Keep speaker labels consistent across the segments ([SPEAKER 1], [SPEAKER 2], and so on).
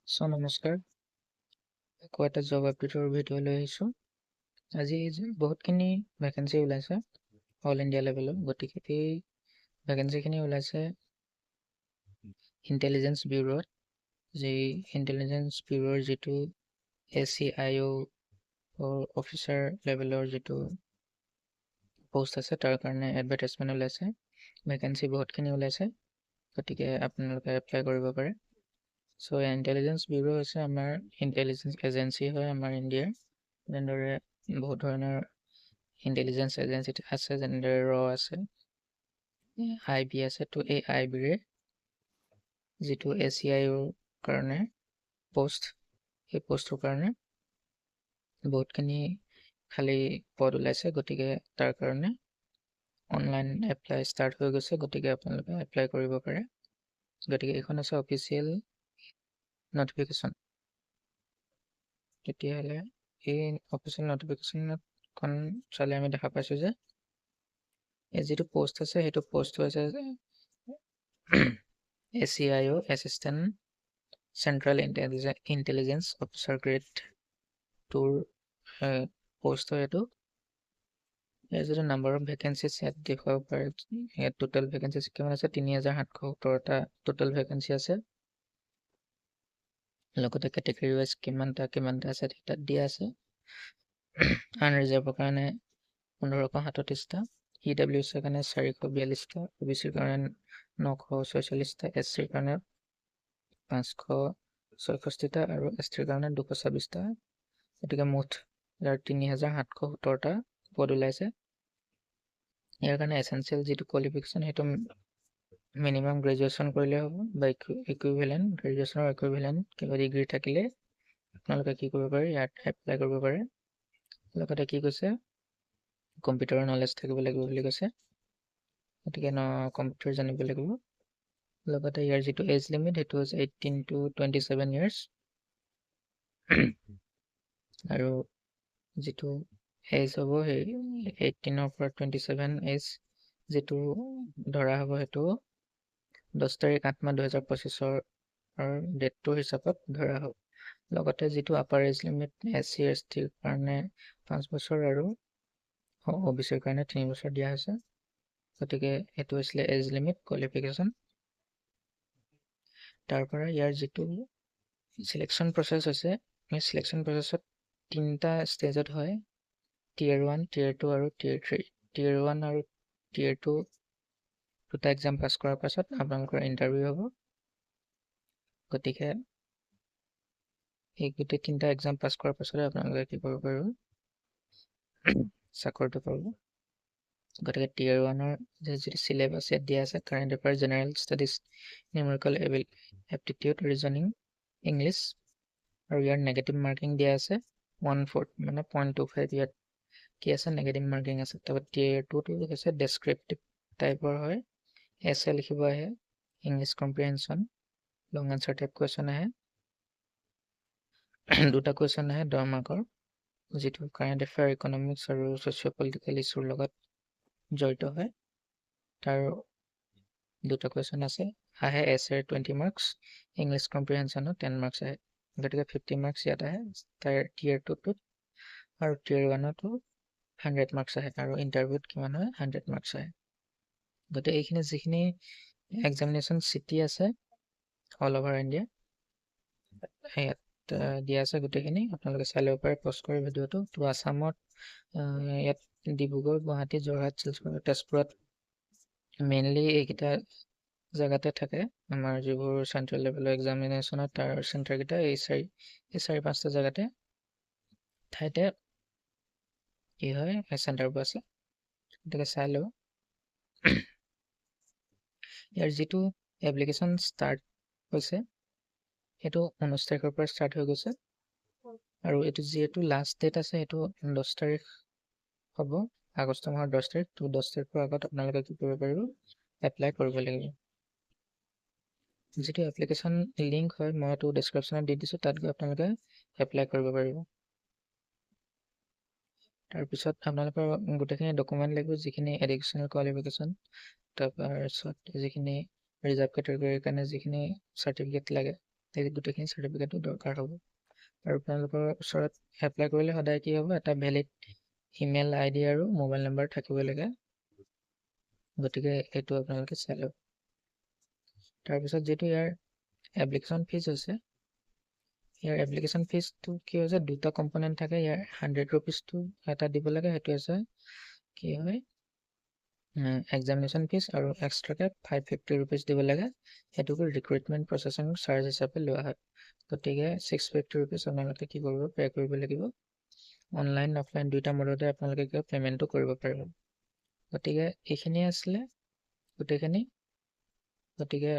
[SPEAKER 1] নমস্কাৰ। আকৌ এটা জব আপডেটৰ ভিডিঅ' লৈ আহিছোঁ। আজি বহুতখিনি ভেকেঞ্চি ওলাইছে অল ইণ্ডিয়া লেভেলত। গতিকে এই ভেকেঞ্চিখিনি ওলাইছে ইণ্টেলিজেঞ্চ ব্যুৰোত। যি ইণ্টেলিজেঞ্চ ব্যুৰোৰ যিটো ACIO অফিচাৰ লেভেলৰ যিটো পোষ্ট আছে তাৰ কাৰণে এডভাৰটাইজমেণ্ট ওলাইছে। ভেকেঞ্চি বহুতখিনি ওলাইছে, গতিকে আপোনালোকে এপ্লাই কৰিব পাৰে। চ' ইণ্টেলিজেঞ্চ ব্যুৰো হৈছে আমাৰ ইণ্টেলিজেঞ্চ এজেঞ্চি হয় আমাৰ ইণ্ডিয়াৰ। যেনেদৰে বহুত ধৰণৰ ইণ্টেলিজেঞ্চ এজেঞ্চি আছে, যেনেদৰে আছে, IB আছে। তো এই IBৰে যিটো ACIOৰ কাৰণে পোষ্ট, সেই পোষ্টটোৰ কাৰণে বহুতখিনি খালী পদ ওলাইছে। গতিকে তাৰ কাৰণে অনলাইন এপ্লাই ষ্টাৰ্ট হৈ গৈছে, গতিকে আপোনালোকে এপ্লাই কৰিব পাৰে। গতিকে এইখন আছে অফিচিয়েল নটিফিকেশ্যন। তেতিয়াহ'লে এই অফিচিয়েল নটিফিকেশ্যনখন চালে আমি দেখা পাইছোঁ যে এই যিটো পোষ্ট আছে সেইটো পোষ্টটো আছে ACIO assistant central intelligence officer grade 2ৰ পোষ্ট হয় এইটো। ইয়াৰ যিটো নাম্বাৰ অফ ভেকেঞ্চিজ ইয়াত দেখুৱাব পাৰে। ইয়াত টোটেল ভেকেঞ্চিজ কিমান আছে? 3770টা টোটেল ভেকেঞ্চি আছে। লগতে কেটেগৰী ৱাইজ কিমানটা আছে তাত দিয়া আছে। আনৰিজাৰ্ভৰ কাৰণে 1537টা, EWCৰ কাৰণে 442টা, OBCৰ কাৰণে 946টা, SCৰ কাৰণে 566টা আৰু STৰ কাৰণে 226টা। গতিকে মুঠ ইয়াৰ 3770টা পদ ওলাইছে। ইয়াৰ কাৰণে এছেঞ্চিয়েল যিটো কোৱালিফিকেশ্যন সেইটো মিনিমাম গ্ৰেজুৱেশ্যন কৰিলে হ'ব বা ইকুইভেলেণ্ট, গ্ৰেজুৱেশ্যনৰ ইকুইভেলেণ্ট কিবা ডিগ্ৰী থাকিলে আপোনালোকে কি কৰিব পাৰে, ইয়াত এপ্লাই কৰিব পাৰে। লগতে কি কৈছে, কম্পিউটাৰৰ নলেজ থাকিব লাগিব বুলি কৈছে। গতিকে কম্পিউটাৰ জানিব লাগিব। লগতে ইয়াৰ যিটো এজ লিমিট সেইটো হৈছে 18 to 27 years। আৰু যিটো এজ হ'ব সেই 18ৰ পৰা 27 এজ যিটো ধৰা হ'ব সেইটো 10 তাৰিখ 8 মাহ 2025ৰ ডেটটোৰ হিচাপত ধৰা হ'ব। লগতে যিটো আপাৰ এজ লিমিট SC STৰ কাৰণে 5 বছৰ আৰু OBCৰ কাৰণে 3 বছৰ দিয়া হৈছে। গতিকে এইটো হৈছিলে এজ লিমিট কোৱালিফিকেশ্যন। তাৰ পৰা ইয়াৰ যিটো চিলেকশ্যন প্ৰচেছ হৈছে, এই চিলেকশ্যন প্ৰচেছত 3টা ষ্টেজত হয়, Tier 1, Tier 2 আৰু Tier 3। Tier 1 আৰু Tier 2 দুটা এক্সাম পাছ কৰাৰ পাছত আপোনালোকৰ ইণ্টাৰভিউ হ'ব। গতিকে এই গোটেই 3টা এক্সাম পাছ কৰাৰ পাছতে আপোনালোকে কি কৰিব পাৰিব, চাকৰিটো পাব। গতিকে Tier 1ৰ যিটো চিলেবাছ ইয়াত দিয়া আছে, current affair, general studies, numerical aptitude, reasoning, English, আৰু ইয়াৰ নেগেটিভ মাৰ্কিং দিয়া আছে 1/4 মানে 0.25। ইয়াত কি আছে, নেগেটিভ মাৰ্কিং আছে। তাৰপৰা Tier 2টো হৈছে ডেছক্ৰিপটিভ টাইপৰ হয়, এছে লিখিব আহে, ইংলিছ কম্প্ৰিহেনশ্যন, লং আনচাৰ টাইপ কুৱেশ্যন আহে। 2টা কুৱেশ্যন আহে 10 মাৰ্কৰ, যিটো কাৰেণ্ট এফেয়াৰ, ইকনমিক্স আৰু ছ'চিঅ' পলিটিকেল ইছ্যুৰ লগত জড়িত হয়। তাৰ 2টা কুৱেশ্যন আহে এছেৰ 20 মাৰ্কছ, ইংলিছ কম্প্ৰিহেনশ্যনত 10 মাৰ্কছ আহে। গতিকে 50 মাৰ্কছ ইয়াত আহে তাৰ Tier 2টোত, আৰু Tier 1তো 100 মাৰ্কছ আহে, আৰু ইণ্টাৰভিউত কিমান হয়, 100 মাৰ্কছ আহে। গতিকে এইখিনি যিখিনি এক্সামিনেশ্যন চিটি আছে অল অভাৰ ইণ্ডিয়া, ইয়াত দিয়া আছে গোটেইখিনি, আপোনালোকে চাই ল'ব পাৰে পষ্ট কৰি ভিডিঅ'টো। তো আছামত ইয়াত ডিব্ৰুগড়, গুৱাহাটী, যোৰহাট, শিলচৰ, তেজপুৰত মেইনলি এইকেইটা জেগাতে থাকে আমাৰ যিবোৰ চেণ্ট্ৰেল লেভেলৰ এক্সামিনেশ্যনত তাৰ চেণ্টাৰকেইটা এই 4-5টা জেগাতে ঠাইতে কি হয় চেণ্টাৰবোৰ আছে। গতিকে চাই লওঁ। ইয়াৰ যিটো এপ্লিকেশ্যন ষ্টাৰ্ট হৈছে সেইটো 19 তাৰিখৰ পৰা ষ্টাৰ্ট হৈ গৈছে, আৰু এইটো যিহেতু লাষ্ট ডেট আছে সেইটো 10 তাৰিখ হ'ব, আগষ্ট মাহৰ 10 তাৰিখ। তো 10 তাৰিখৰ আগত আপোনালোকে কি কৰিব পাৰিব, এপ্লাই কৰিব লাগিব। যিটো এপ্লিকেশ্যন লিংক হয় মই এইটো ডেছক্ৰিপশ্যনত দি দিছোঁ, তাত গৈ আপোনালোকে এপ্লাই কৰিব পাৰিব। তাৰপিছত আপোনালোকৰ গোটেইখিনি ডকুমেণ্ট লাগিব, যিখিনি এডুকেশ্যনেল কোৱালিফিকেশ্যন, তাৰপিছত যিখিনি ৰিজাৰ্ভ কেটেগৰীৰ কাৰণে যিখিনি চাৰ্টিফিকেট লাগে, এই গোটেইখিনি চাৰ্টিফিকেটো দৰকাৰ হ'ব। আৰু আপোনালোকৰ ওচৰত এপ্লাই কৰিলে সদায় কি হ'ব, এটা ভেলিড ইমেইল ID আৰু মোবাইল নম্বৰ থাকিব লাগে। গতিকে এইটো আপোনালোকে চাই লওক। তাৰপিছত যিটো ইয়াৰ এপ্লিকেশ্যন ফিজ হৈছে, ইয়াৰ এপ্লিকেশ্যন ফিজটো কি হৈছে, দুটা কম্পনেণ্ট থাকে। ইয়াৰ 100 ৰুপিজটো এটা দিব লাগে, সেইটো হৈছে কি হয় এক্সামিনেশ্যন ফিজ, আৰু এক্সট্ৰাকে 550 ৰুপিজ দিব লাগে। সেইটোকে ৰিক্ৰুইটমেণ্ট প্ৰচেচিং চাৰ্জ হিচাপে লোৱা হয়। গতিকে 650 ৰুপিজ আপোনালোকে কি কৰিব, পে' কৰিব লাগিব। অনলাইন অফলাইন দুইটা মোডতে আপোনালোকে কি পে'মেণ্টটো কৰিব পাৰিব। গতিকে এইখিনিয়ে আছিলে গোটেইখিনি। গতিকে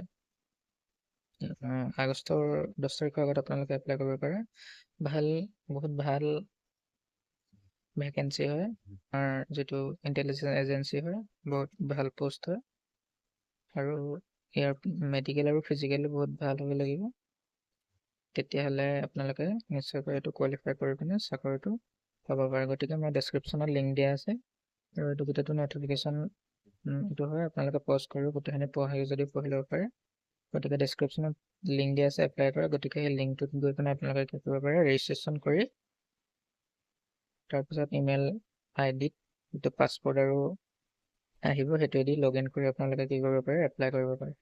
[SPEAKER 1] আগষ্টৰ 10 তাৰিখৰ আগত আপোনালোকে এপ্লাই কৰিব পাৰে। বহুত ভাল ভেকেঞ্চি হয়। আমাৰ যিটো ইণ্টেলিজেঞ্চ এজেঞ্চি হয়, বহুত ভাল পোষ্ট হয়। আৰু ইয়াৰ মেডিকেল আৰু ফিজিকেলি বহুত ভাল হ'ব লাগিব। তেতিয়াহ'লে আপোনালোকে নিশ্চয়কৈ এইটো কোৱালিফাই কৰি পিনে চাকৰিটো পাব পাৰে। গতিকে মই ডেছক্ৰিপশ্যনত লিংক দিয়া আছে, আৰু এইটো গোটেইটো ন'টিফিকেশ্যন এইটো হয়, আপোনালোকে প'ষ্ট কৰি গোটেইখিনি পঢ়ি ল'ব পাৰে। গতিকে ডেছক্ৰিপশ্যনত লিংক দিয়া আছে, এপ্লাই কৰা। গতিকে সেই লিংকটোত গৈ পিনে আপোনালোকে কি কৰিব পাৰে, ৰেজিষ্ট্ৰেশ্যন কৰি তাৰপিছত ইমেইল ID যিটো পাছপৰ্ট আৰু আহিব, সেইটোৱেদি লগ ইন কৰি আপোনালোকে কি কৰিব পাৰে, এপ্লাই কৰিব পাৰে।